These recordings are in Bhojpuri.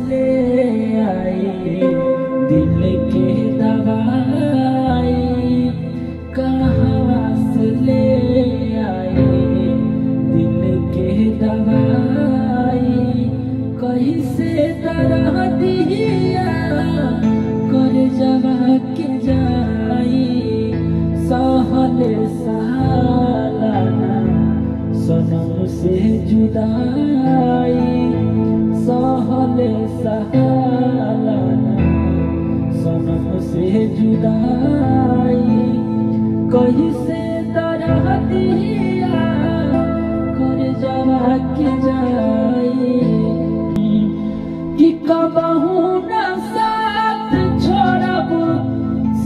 ले आई दिल के दवाई, कहाँ से ले आई दिल के दवाई, कहीं से तरह दिया कर जवा के जाई, सहल सहालाना सनम से जुदाई, सहल सहालाना सनम से जुदाई, कहीं से तरह दिया कर जवा के जाई, कि कबहू न साथ छोड़ब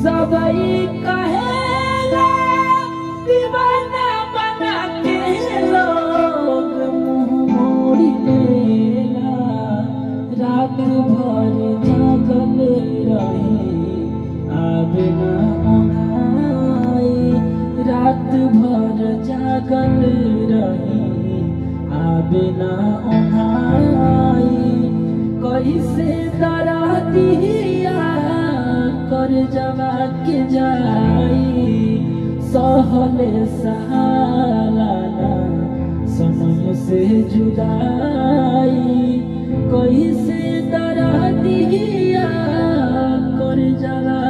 सबई कहेला, दीवाना बना के लोग मुँह मोड़ी लेला, रात भर जागल रही आवे ना ओंघाई, रात भर जागल रही आवे ना ओंघाई, कैसे दरा दिया कर जवा के जाई, सहल सहालाना सनम से जुदाई, कैसे दरा दिया कर जवा